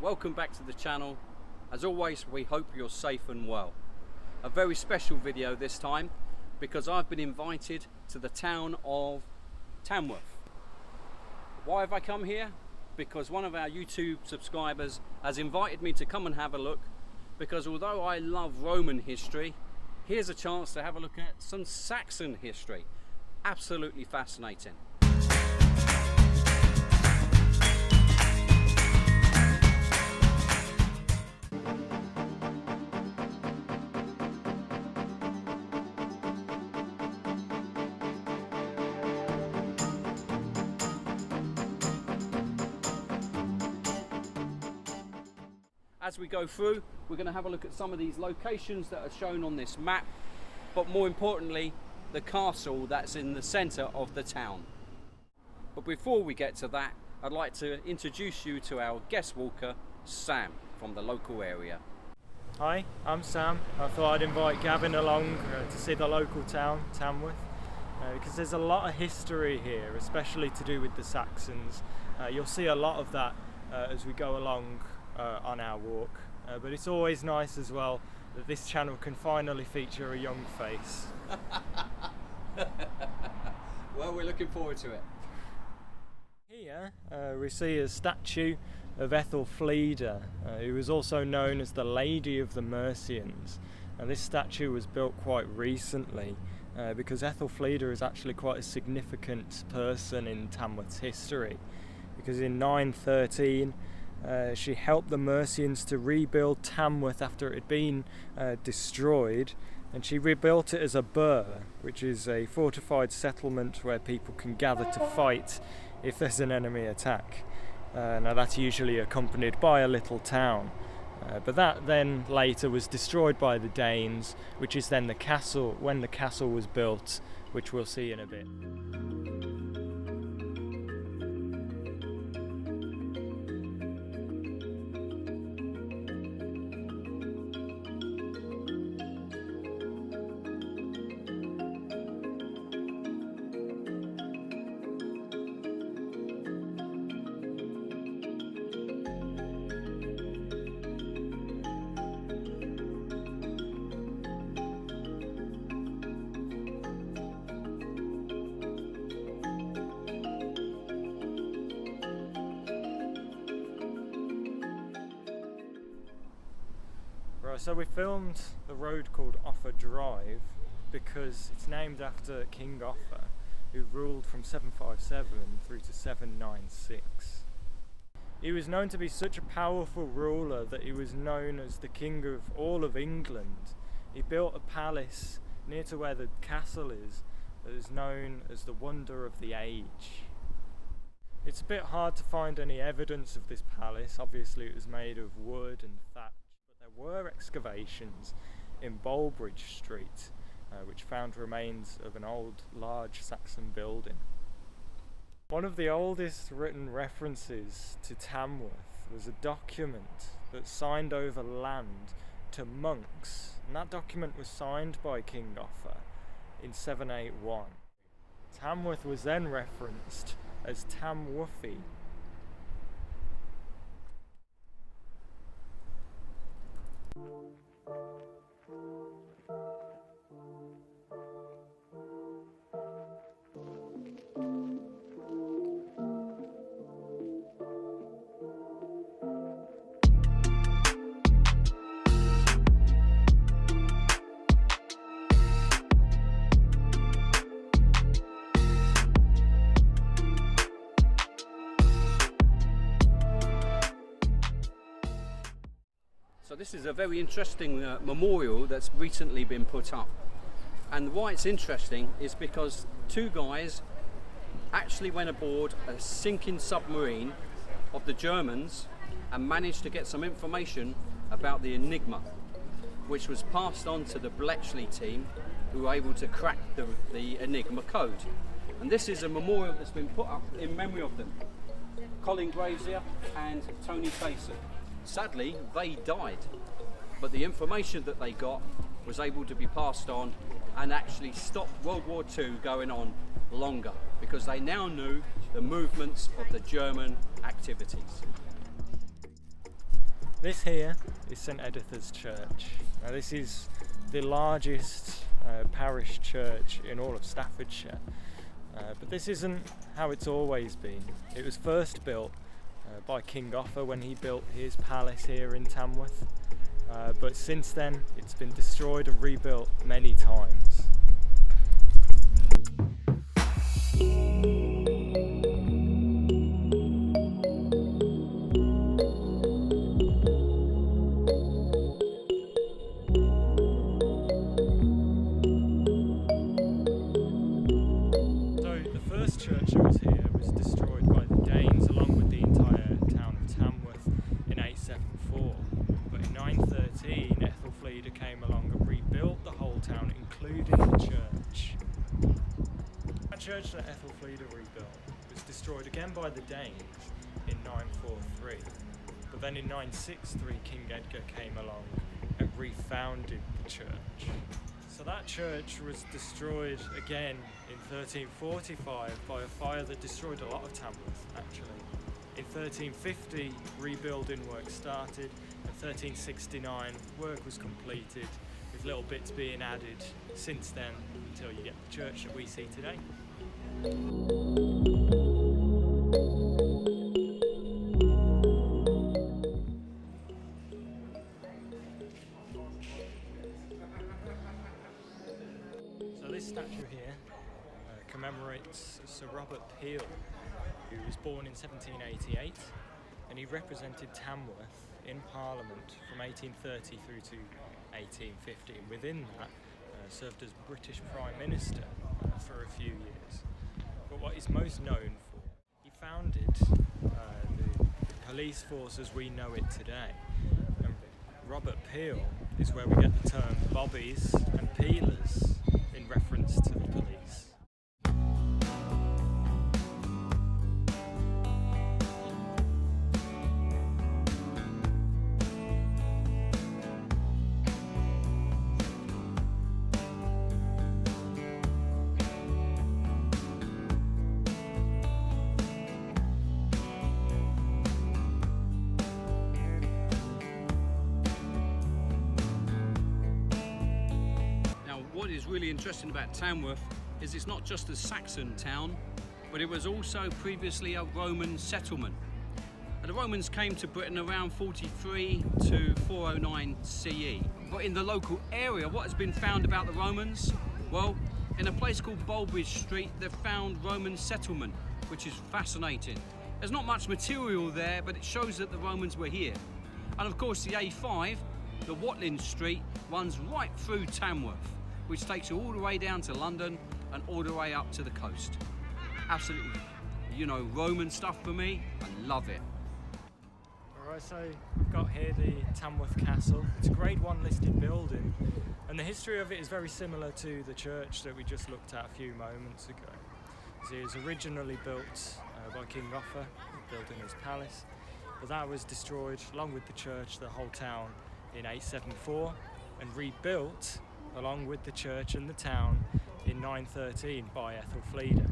welcome back to the channel. As always, we hope you're safe and well. A very special video this time because I've been invited to the town of Tamworth. Why have I come here? Because one of our YouTube subscribers has invited me to come and have a look, because although I love Roman history, here's a chance to have a look at some Saxon history. Absolutely fascinating. As we go through, we're going to have a look at some of these locations that are shown on this map, but more importantly, the castle that's in the centre of the town. But before we get to that, I'd like to introduce you to our guest walker, Sam, from the local area. Hi, I'm Sam. I thought I'd invite Gavin along to see the local town, Tamworth, because there's a lot of history here, especially to do with the Saxons. You'll see a lot of that as we go along on our walk, but it's always nice as well that this channel can finally feature a young face. Well, we're looking forward to it. Here we see a statue of Ethelfleda, who was also known as the Lady of the Mercians, and this statue was built quite recently because Ethelfleda is actually quite a significant person in Tamworth's history, because in 913 she helped the Mercians to rebuild Tamworth after it had been destroyed, and she rebuilt it as a burh, which is a fortified settlement where people can gather to fight if there's an enemy attack. Now that's usually accompanied by a little town, but that then later was destroyed by the Danes, which is then the castle, when the castle was built, which we'll see in a bit. So we filmed the road called Offa Drive because it's named after King Offa, who ruled from 757 through to 796. He was known to be such a powerful ruler that he was known as the King of all of England. He built a palace near to where the castle is that is known as the Wonder of the Age. It's a bit hard to find any evidence of this palace. Obviously it was made of wood and thatch. There were excavations in Bulbridge Street which found remains of an old large Saxon building. One of the oldest written references to Tamworth was a document that signed over land to monks, and that document was signed by King Offa in 781. Tamworth was then referenced as Tamworthy. So this is a very interesting memorial that's recently been put up, and why it's interesting is because two guys actually went aboard a sinking submarine of the Germans and managed to get some information about the Enigma, which was passed on to the Bletchley team, who were able to crack the Enigma code. And this is a memorial that's been put up in memory of them, Colin Grazier and Tony Faison. Sadly, they died, but the information that they got was able to be passed on and actually stop World War II going on longer, because they now knew the movements of the German activities. This here is St Editha's Church. Now this is the largest parish church in all of Staffordshire, but this isn't how it's always been. It was first built by King Offa when he built his palace here in Tamworth, but since then it's been destroyed and rebuilt many times. Church that was here was destroyed by the Danes along with the entire town of Tamworth in 874, but in 913 Ethelfleda came along and rebuilt the whole town, including the church. That church that Ethelfleda rebuilt was destroyed again by the Danes in 943, but then in 963 King Edgar came along and refounded the church. So that church was destroyed again in 1345 by a fire that destroyed a lot of Tamworth, actually. In 1350, rebuilding work started, and 1369, work was completed, with little bits being added since then until you get the church that we see today. This statue here commemorates Sir Robert Peel, who was born in 1788, and he represented Tamworth in Parliament from 1830 through to 1850, and within that served as British Prime Minister for a few years. But what he's most known for, he founded the police force as we know it today. And Robert Peel is where we get the term bobbies and peelers, in reference to the police. What is really interesting about Tamworth is it's not just a Saxon town, but it was also previously a Roman settlement. And the Romans came to Britain around 43 to 409 CE. But in the local area, what has been found about the Romans? Well, in a place called Bulbridge Street, they've found Roman settlement, which is fascinating. There's not much material there, but it shows that the Romans were here. And of course, the A5, the Watling Street, runs right through Tamworth, which takes you all the way down to London and all the way up to the coast. Absolutely, Roman stuff for me. I love it. Alright, so we've got here the Tamworth Castle. It's a Grade 1 listed building, and the history of it is very similar to the church that we just looked at a few moments ago. So it was originally built by King Offa, building his palace, but that was destroyed along with the church, the whole town, in 874, and rebuilt along with the church and the town in 913 by Ethelfleda.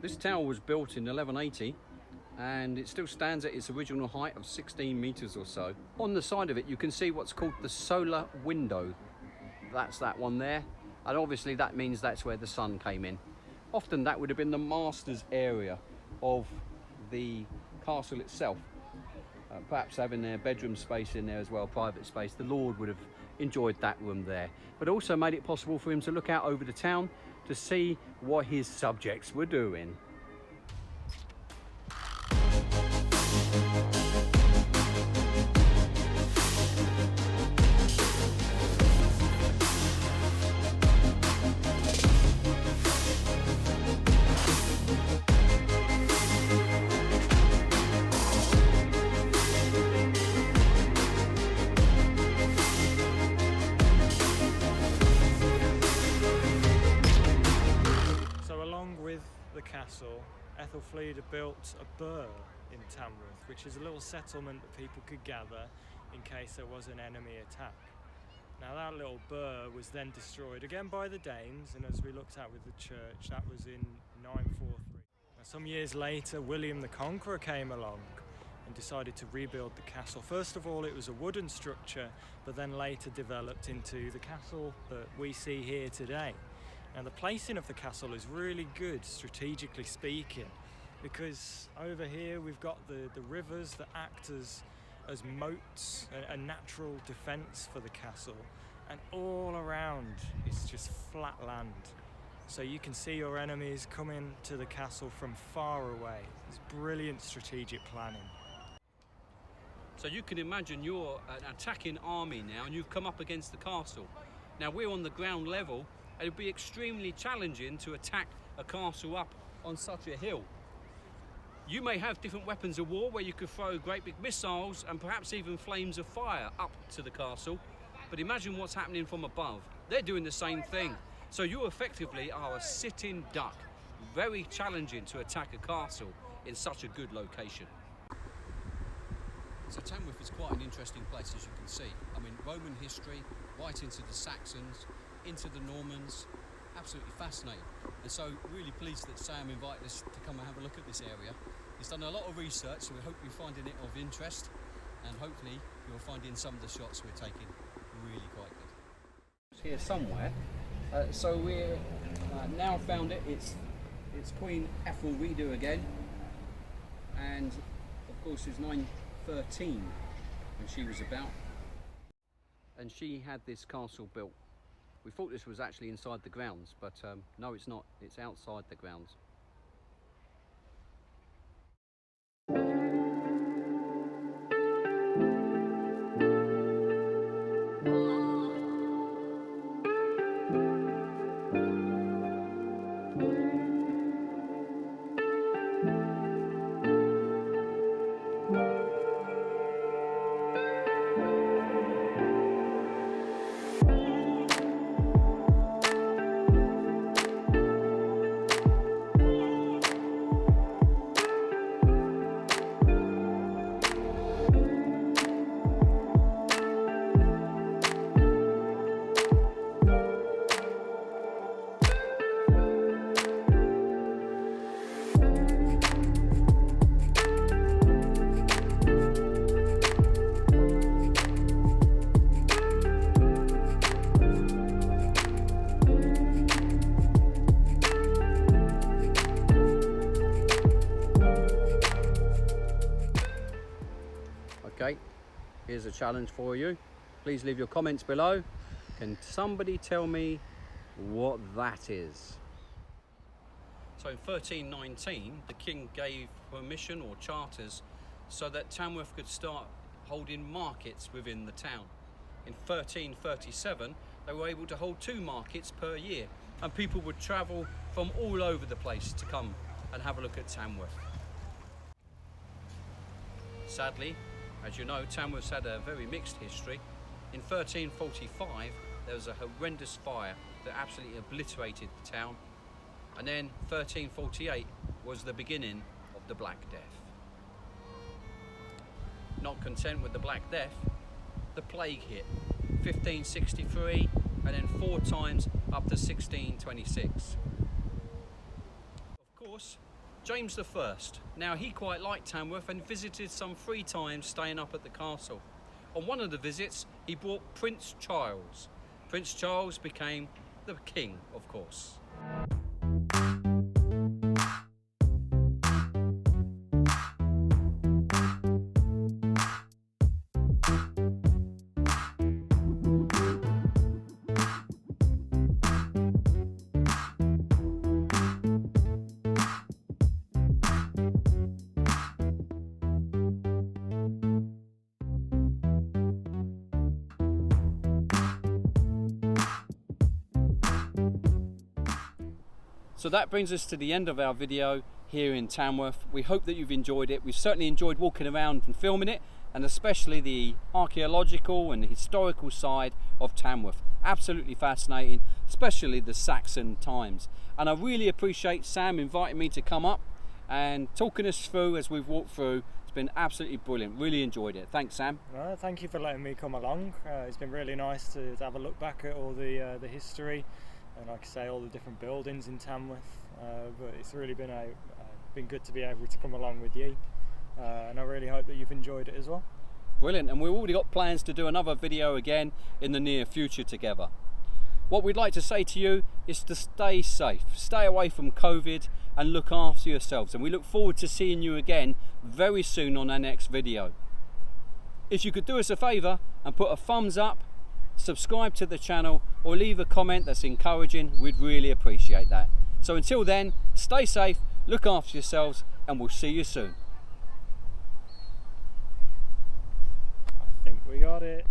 This tower was built in 1180 and it still stands at its original height of 16 metres or so. On the side of it you can see what's called the solar window. That's that one there, and obviously that means that's where the sun came in. Often that would have been the master's area of the castle itself, perhaps having their bedroom space in there as well, private space. The Lord would have enjoyed that room there, but also made it possible for him to look out over the town to see what his subjects were doing. Castle, Ethelfleda built a burgh in Tamworth, which is a little settlement that people could gather in case there was an enemy attack. Now that little burh was then destroyed again by the Danes, and as we looked at with the church, that was in 943. Now, some years later, William the Conqueror came along and decided to rebuild the castle. First of all, it was a wooden structure, but then later developed into the castle that we see here today. Now the placing of the castle is really good, strategically speaking, because over here we've got the rivers that act as moats, a natural defence for the castle, and all around it's just flat land. So you can see your enemies coming to the castle from far away. It's brilliant strategic planning. So you can imagine you're an attacking army now and you've come up against the castle. Now we're on the ground level and it'd be extremely challenging to attack a castle up on such a hill. You may have different weapons of war where you could throw great big missiles and perhaps even flames of fire up to the castle, but imagine what's happening from above. They're doing the same thing. So you effectively are a sitting duck. Very challenging to attack a castle in such a good location. So Tamworth is quite an interesting place, as you can see. I mean, Roman history, right into the Saxons, into the Normans, absolutely fascinating. And so really pleased that Sam invited us to come and have a look at this area. He's done a lot of research, so we hope you're finding it of interest, and hopefully you're finding some of the shots we're taking really quite good. It's here somewhere. So we're now found it. It's Queen Ethelreda again, and of course it's 913 when she was about, and she had this castle built. We thought this was actually inside the grounds, but no, it's not. It's outside the grounds. Okay, here's a challenge for you. Please leave your comments below. Can somebody tell me what that is? So in 1319, the king gave permission or charters so that Tamworth could start holding markets within the town. In 1337, they were able to hold 2 markets per year, and people would travel from all over the place to come and have a look at Tamworth. Sadly, as you know, Tamworth's had a very mixed history. In 1345, there was a horrendous fire that absolutely obliterated the town. And then 1348 was the beginning of the Black Death. Not content with the Black Death, the plague hit. 1563 and then 4 times up to 1626. Of course, James I. Now he quite liked Tamworth and visited some 3 times, staying up at the castle. On one of the visits, he brought Prince Charles. Prince Charles became the king, of course. So that brings us to the end of our video here in Tamworth. We hope that you've enjoyed it. We've certainly enjoyed walking around and filming it, and especially the archaeological and the historical side of Tamworth. Absolutely fascinating, especially the Saxon times. And I really appreciate Sam inviting me to come up and talking us through as we've walked through. It's been absolutely brilliant. Really enjoyed it. Thanks, Sam. Thank you for letting me come along. It's been really nice to have a look back at all the history and, like I say, all the different buildings in Tamworth. But it's really been good to be able to come along with you, and I really hope that you've enjoyed it as well. Brilliant, and we've already got plans to do another video again in the near future together. What we'd like to say to you is to stay safe, stay away from COVID, and look after yourselves, and we look forward to seeing you again very soon on our next video. If you could do us a favour and put a thumbs up, subscribe to the channel, or leave a comment that's encouraging, we'd really appreciate that. So until then, stay safe, look after yourselves, and we'll see you soon. I think we got it.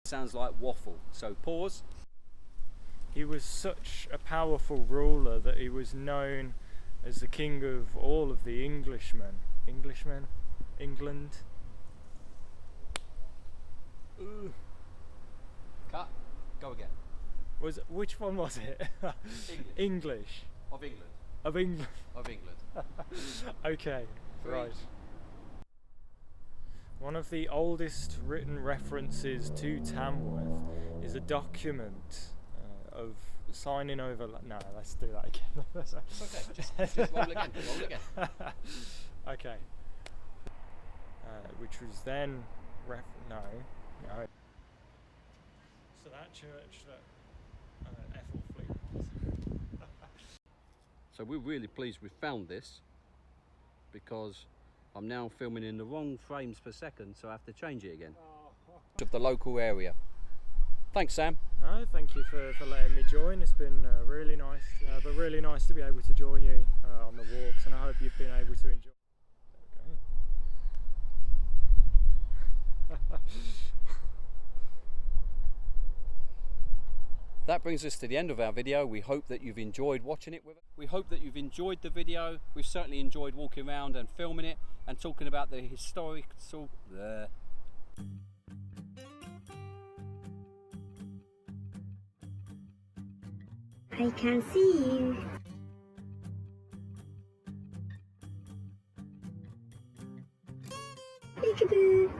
Sounds like waffle, so pause. He was such a powerful ruler that he was known as the king of all of the Englishmen. England. Ugh. Cut. Go again. Which one was it? English. Of England. Of England. Of England. Okay, 3. right. One of the oldest written references to Tamworth is a document of signing over. No, let's do that again. It's okay. Just roll again. Roll again. Okay. Which was then no. So that church that Ethel Flint. So we're really pleased we found this, because I'm now filming in the wrong frames per second, so I have to change it again. Of the local area. Thanks, Sam. No, thank you for letting me join. It's been really nice, but really nice to be able to join you on the walks, and I hope you've been able to enjoy. That brings us to the end of our video. We hope that you've enjoyed watching it with us. We hope that you've enjoyed the video. We've certainly enjoyed walking around and filming it and talking about the historical. I can see you. Peekaboo.